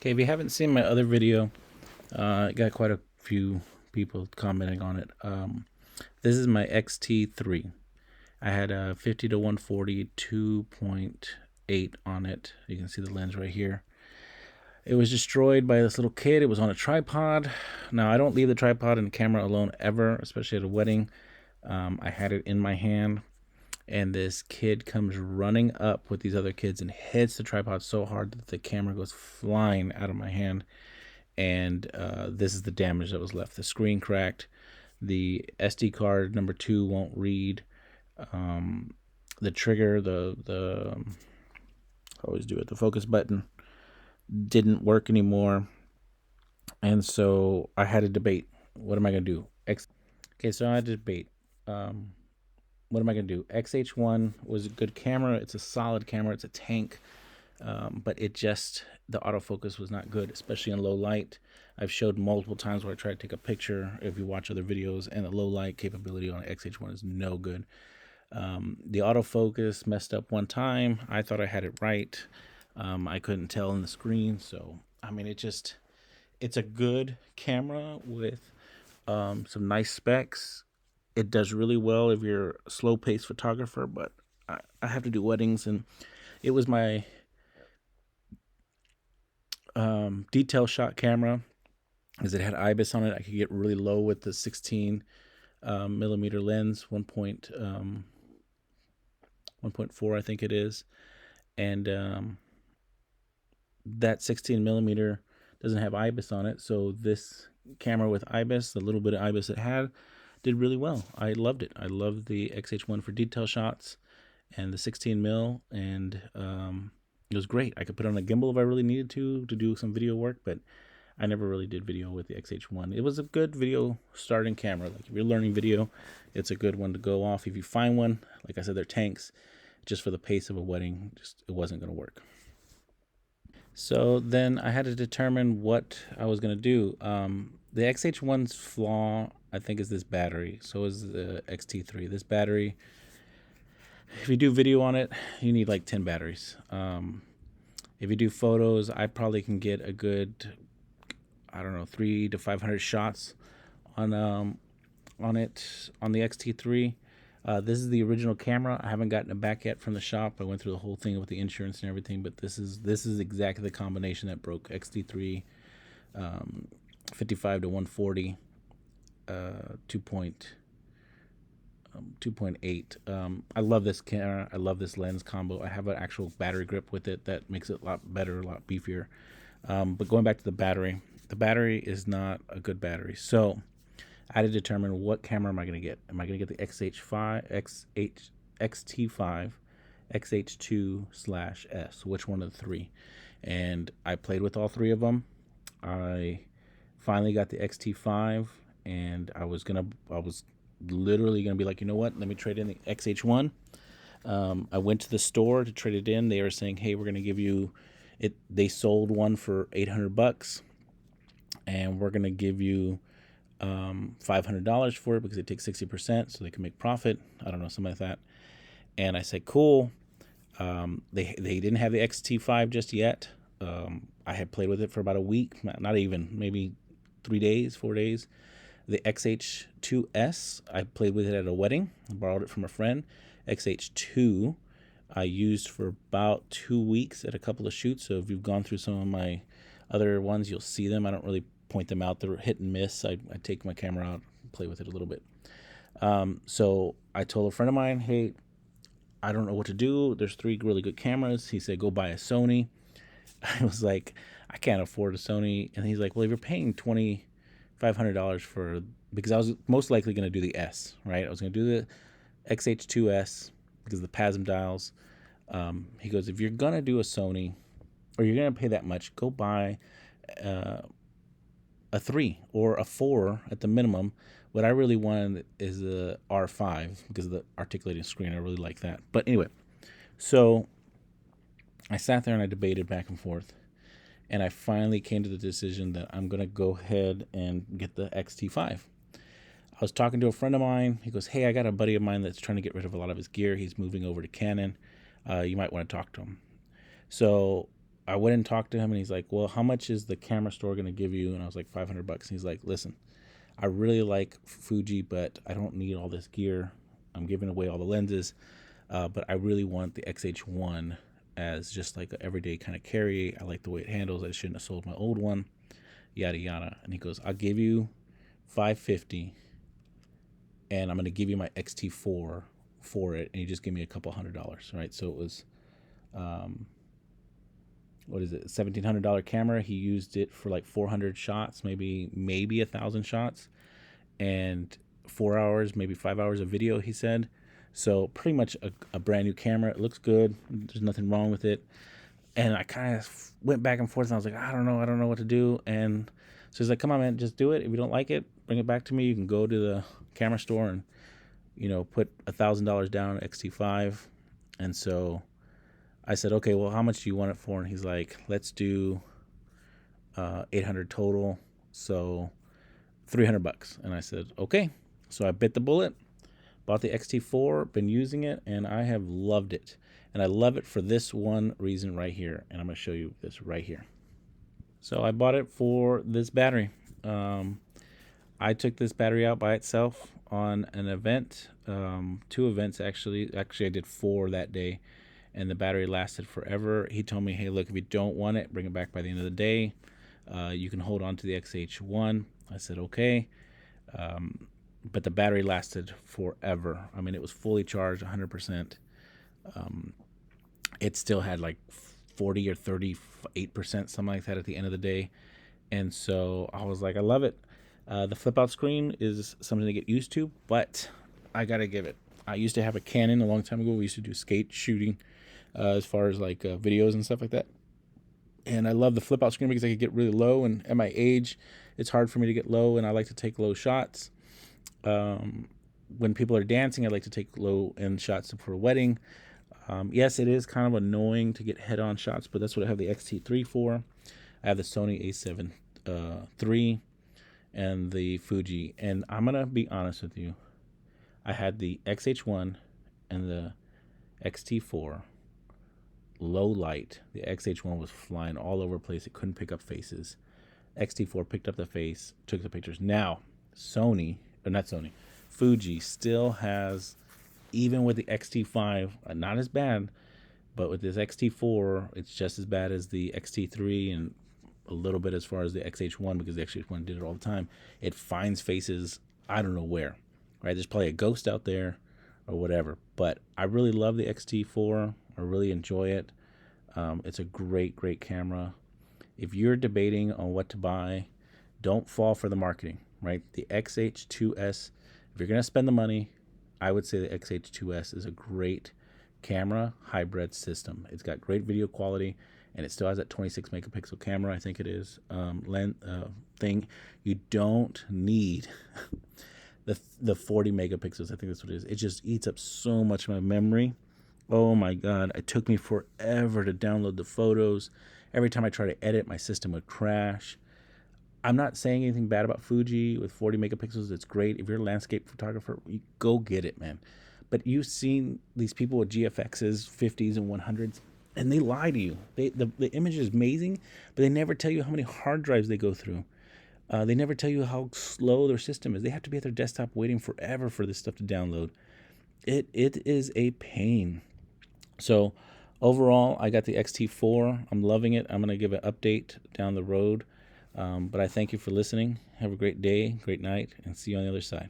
Okay, if you haven't seen my other video, I got quite a few people commenting on it. This is my XT3. I had a 50 to 140 2.8 on it. You can see the lens right here. It was destroyed by this little kid. It was on a tripod. Now, I don't leave the tripod and camera alone ever, especially at a wedding. I had it in my hand, and this kid comes running up with these other kids and hits the tripod so hard that the camera goes flying out of my hand. And this is the damage that was left. The screen cracked. The SD card number 2 won't read. The trigger, the always do it. The focus button didn't work anymore, and so I had to debate. What am I gonna do? Okay, so I had to debate. What am I gonna do? XH1 was a good camera. It's a solid camera. It's a tank. But the autofocus was not good, especially in low light. I've showed multiple times where I try to take a picture, if you watch other videos, and the low light capability on XH1 is no good. The autofocus messed up one time. I thought I had it right. I couldn't tell in the screen. So, I mean, it's a good camera with some nice specs. It does really well if you're a slow-paced photographer, but I have to do weddings, and it was my detail shot camera, because it had IBIS on it. I could get really low with the 16 millimeter lens, 1.4 I think it is, and that 16 millimeter doesn't have IBIS on it. So this camera with IBIS, the little bit of IBIS it had, did really well. I loved it. I loved the XH1 for detail shots and the 16 mil, and it was great. I could put on a gimbal if I really needed to do some video work, but I never really did video with the XH1. It was a good video starting camera. Like, if you're learning video, it's a good one to go off. If you find one, like I said, they're tanks. Just for the pace of a wedding, it wasn't going to work. So then I had to determine what I was going to do. The XH1's flaw, I think, is this battery. So is the XT3. This battery, if you do video on it, you need like 10 batteries. If you do photos, I probably can get a good, I don't know, 300 to 500 shots on it, on the XT3. This is the original camera. I haven't gotten it back yet from the shop. I went through the whole thing with the insurance and everything, but this is exactly the combination that broke. XT3, 55 to 140, 2.8. I love this camera. I love this lens combo. I have an actual battery grip with it that makes it a lot better, a lot beefier. But going back to the battery is not a good battery. So I had to determine, what camera am I going to get. Am I going to get the XT5, XH2/S? Which one of the three? And I played with all three of them. I finally got the XT5, and I was literally gonna be like, you know what? Let me trade in the XH1. I went to the store to trade it in. They were saying, hey, we're gonna give you it. They sold one for $800, and we're gonna give you $500 for it because they take 60%, so they can make profit. I don't know, something like that. And I said, cool. They didn't have the XT5 just yet. I had played with it for about a week, not even, maybe 3 days, 4 days. The XH2S, I played with it at a wedding. I borrowed it from a friend. XH2, I used for about 2 weeks at a couple of shoots. So if you've gone through some of my other ones, you'll see them. I don't really point them out. They're hit and miss. I take my camera out and play with it a little bit. So I told a friend of mine, hey, I don't know what to do. There's 3 really good cameras. He said, go buy a Sony. I was like, I can't afford a Sony. And he's like, well, if you're paying $2,500 because I was most likely going to do the S, right? I was going to do the XH2S because of the PASM dials. He goes, if you're going to do a Sony, or you're going to pay that much, go buy a 3 or a 4 at the minimum. What I really wanted is a R5 because of the articulating screen. I really like that. But anyway, so I sat there and I debated back and forth, and I finally came to the decision that I'm going to go ahead and get the XT5. I was talking to a friend of mine. He goes, hey, I got a buddy of mine that's trying to get rid of a lot of his gear. He's moving over to Canon. You might want to talk to him. So I went and talked to him, and he's like, well, how much is the camera store going to give you? And I was like, $500. And he's like, listen, I really like Fuji, but I don't need all this gear. I'm giving away all the lenses, but I really want the XH1 as just like an everyday kind of carry. I like the way it handles. I shouldn't have sold my old one, yada yada. And he goes, I'll give you $550, and I'm going to give you my XT4 for it, and you just give me a couple $100, right? So it was, what is it, $1,700 camera. He used it for like 400 shots, maybe 1,000 shots, and 4 hours, maybe 5 hours of video, he said. So pretty much a brand new camera. It looks good. There's nothing wrong with it. And I kind of went back and forth, and I was like, I don't know what to do. And so he's like, come on, man, just do it. If you don't like it, bring it back to me. You can go to the camera store and, put $1,000 down on XT5. And so I said, okay, well, how much do you want it for? And he's like, let's do 800 total, so $300. And I said, okay. So I bit the bullet, bought the XT4, been using it, and I have loved it. And I love it for this one reason right here. And I'm going to show you this right here. So I bought it for this battery. I took this battery out by itself on an event, 2 events actually. Actually, I did 4 that day, and the battery lasted forever. He told me, hey, look, if you don't want it, bring it back by the end of the day. You can hold on to the XH1. I said, okay. But the battery lasted forever. I mean, it was fully charged, 100%. It still had like 40 or 38%, something like that at the end of the day. And so I was like, I love it. The flip out screen is something to get used to, but I got to give it. I used to have a Canon a long time ago. We used to do skate shooting as far as like videos and stuff like that. And I love the flip out screen because I could get really low. And at my age, it's hard for me to get low, and I like to take low shots. When people are dancing, I like to take low end shots for a wedding. Yes, it is kind of annoying to get head-on shots, but that's what I have the XT3 for. I have the Sony A7RV and the Fuji. And I'm going to be honest with you. I had the XH1 and the XT4 low light. The XH1 was flying all over the place. It couldn't pick up faces. XT4 picked up the face, took the pictures. Now, Fuji still has, even with the XT5, not as bad, but with this XT4, it's just as bad as the XT3 and a little bit as far as the XH1, because the XH1 did it all the time. It finds faces, I don't know where, right? There's probably a ghost out there or whatever, but I really love the XT4. I really enjoy it. It's a great camera. If you're debating on what to buy, don't fall for the marketing, right? The XH2S, if you're going to spend the money, I would say the XH2S is a great camera hybrid system. It's got great video quality, and it still has that 26 megapixel camera, I think it is, thing. You don't need the 40 megapixels. I think that's what it is. It just eats up so much of my memory. Oh my God, it took me forever to download the photos. Every time I try to edit, my system would crash. I'm not saying anything bad about Fuji with 40 megapixels. It's great. If you're a landscape photographer, you go get it, man. But you've seen these people with GFXs, 50s and 100s, and they lie to you. The image is amazing, but they never tell you how many hard drives they go through. They never tell you how slow their system is. They have to be at their desktop waiting forever for this stuff to download. It is a pain. So overall, I got the XT4. I'm loving it. I'm going to give an update down the road. But I thank you for listening. Have a great day, great night, and see you on the other side.